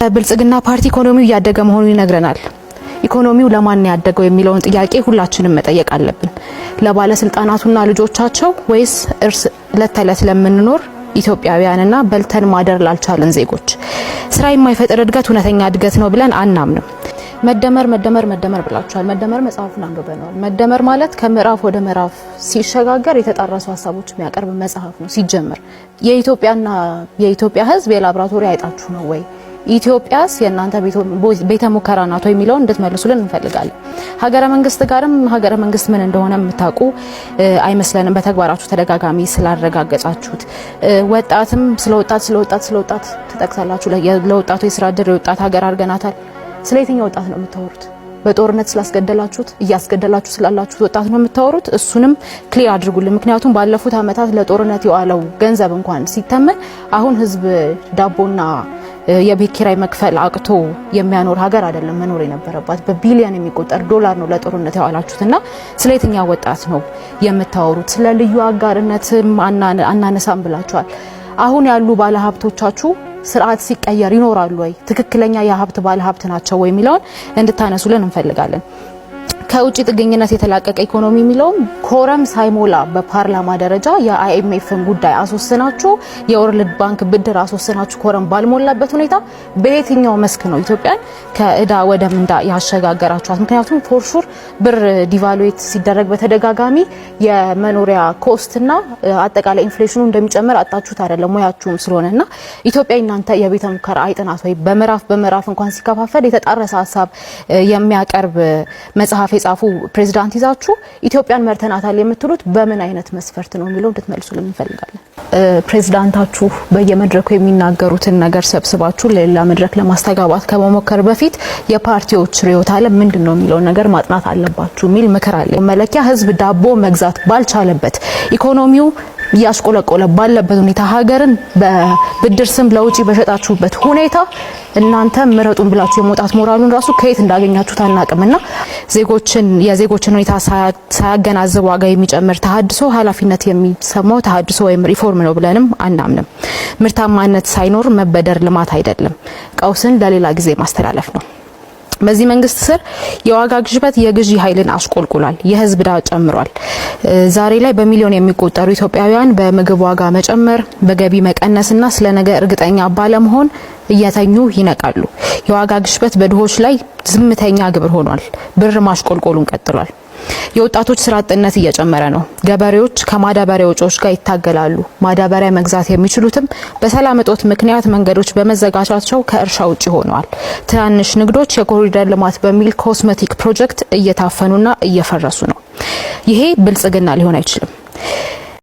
ብልጽግና ፓርቲ ኢኮኖሚው ያደገ መሆኑን ይነግረናል። ኢኮኖሚው ለማን ያደገው የሚለውን ጥያቄ ሁላችንም መጠየቅ አለብን። ለባለስልጣናቱና ልጆቻቸው ወይስ እርስ ለተለት ለምንኖር ኢትዮጵያውያንና በልተን ማደር ላልቻለን ዜጎች? ስራ የማይፈጥር እድገት እውነተኛ እድገት ነው ብለን አናምንም። መደመር ብላችኋል። መደመር መጽሐፉን አንብበናል። መደመር ማለት ከምዕራፍ ወደ ምዕራፍ ሲሸጋገር የተጣራሱ ሀሳቦች የሚያቀርብ መጽሐፍ ነው። ሲጀመር የኢትዮጵያ ሕዝብ የላብራቶሪ አይጣችሁ ነው ወይ? ኢትዮጵያስ የእናንተ ቤተ ሙከራ ናት ወይ የሚለውን እንድትመልሱልን እንፈልጋለን። ሀገረ መንግስት ጋርም ሀገረ መንግስት ምን እንደሆነ የምታውቁ አይመስለንም። በተግባራችሁ ተደጋጋሚ ስላረጋገጣችሁት ወጣትም ስለወጣት ትጠቅሳላችሁ። ለወጣቱ የስራ ዕድል የወጣት ሀገር አድርገናታል። ስለ የትኛው ወጣት ነው የምታወሩት? በጦርነት ስላስገደላችሁት እያስገደላችሁ ስላላችሁት ወጣት ነው የምታወሩት? እሱንም ክሊር አድርጉልን። ምክንያቱም ባለፉት አመታት ለጦርነት የዋለው ገንዘብ እንኳን ሲተመን አሁን ህዝብ ዳቦና የቤት ኪራይ መክፈል አቅቶ የሚያኖር ሀገር አይደለም መኖር የነበረባት። በቢሊዮን የሚቆጠር ዶላር ነው ለጦርነት ያዋላችሁትና ስለ የትኛው ወጣት ነው የምታወሩት? ስለ ልዩ አጋርነትም አናነሳም ብላችኋል። አሁን ያሉ ባለሀብቶቻችሁ ስርዓት ሲቀየር ይኖራሉ ወይ? ትክክለኛ የሀብት ባለሀብት ናቸው ወይ የሚለውን እንድታነሱልን እንፈልጋለን። ከውጭ ጥገኝነት የተላቀቀ ኢኮኖሚ የሚለውም ኮረም ሳይሞላ በፓርላማ ደረጃ የአይኤምኤፍን ጉዳይ አስወስናችሁ የወርልድ ባንክ ብድር አስወስናችሁ ኮረም ባልሞላበት ሁኔታ በየትኛው መስክ ነው ኢትዮጵያን ከእዳ ወደ ምንዳ ያሸጋገራችኋት? ምክንያቱም ፎርሹር ብር ዲቫሉዌት ሲደረግ በተደጋጋሚ የመኖሪያ ኮስትና አጠቃላይ ኢንፍሌሽኑ እንደሚጨምር አጣችሁት አይደለም ሙያችሁም ስለሆነና ኢትዮጵያ እናንተ የቤተ ሙከራ አይጥናት ወይ? በምዕራፍ እንኳን ሲከፋፈል የተጣረሰ ሀሳብ የሚያቀርብ መጽሐፍ የጻፉ ፕሬዝዳንት ይዛችሁ ኢትዮጵያን መርተናታል የምትሉት በምን አይነት መስፈርት ነው የሚለው እንድትመልሱልን እንፈልጋለን። ፕሬዝዳንታችሁ በየመድረኩ የሚናገሩትን ነገር ሰብስባችሁ ለሌላ መድረክ ለማስተጋባት ከመሞከር በፊት የፓርቲዎች ርዕዮተ ዓለም ምንድነው የሚለው ነገር ማጥናት አለባችሁ የሚል ምክር አለ። መለኪያ ህዝብ ዳቦ መግዛት ባልቻለበት ኢኮኖሚው ያስቆለቆለ ባለበት ሁኔታ ሀገርን በብድር ስም ለውጪ በሸጣችሁበት ሁኔታ እናንተ ምረጡን ብላችሁ የመውጣት ሞራሉን ራሱ ከየት እንዳገኛችሁት አናቅምና የዜጎችን ሁኔታ ሳያገናዝብ ዋጋ የሚጨምር ተሐድሶ ኃላፊነት የሚሰማው ተሐድሶ ወይም ሪፎርም ነው ብለንም አናምንም። ምርታማነት ሳይኖር መበደር ልማት አይደለም፣ ቀውስን ለሌላ ጊዜ ማስተላለፍ ነው። በዚህ መንግስት ስር የዋጋ ግሽበት የግዢ ኃይልን አሽቆልቁሏል። የህዝብ ዕዳ ጨምሯል። ዛሬ ላይ በሚሊዮን የሚቆጠሩ ኢትዮጵያውያን በምግብ ዋጋ መጨመር፣ በገቢ መቀነስና ስለነገ እርግጠኛ ባለመሆን እየተኙ ይነቃሉ። የዋጋ ግሽበት በድሆች ላይ ዝምተኛ ግብር ሆኗል። ብር ማሽቆልቆሉን ቀጥሏል። የወጣቶች ስራ አጥነት እየጨመረ ነው። ገበሬዎች ከማዳበሪያ ወጪዎች ጋር ይታገላሉ። ማዳበሪያ መግዛት የሚችሉትም በሰላም እጦት ምክንያት መንገዶች በመዘጋታቸው ከእርሻ ውጪ ሆነዋል። ትናንሽ ንግዶች የኮሪደር ልማት በሚል ኮስሜቲክ ፕሮጀክት እየታፈኑና እየፈረሱ ነው። ይሄ ብልጽግና ሊሆን አይችልም።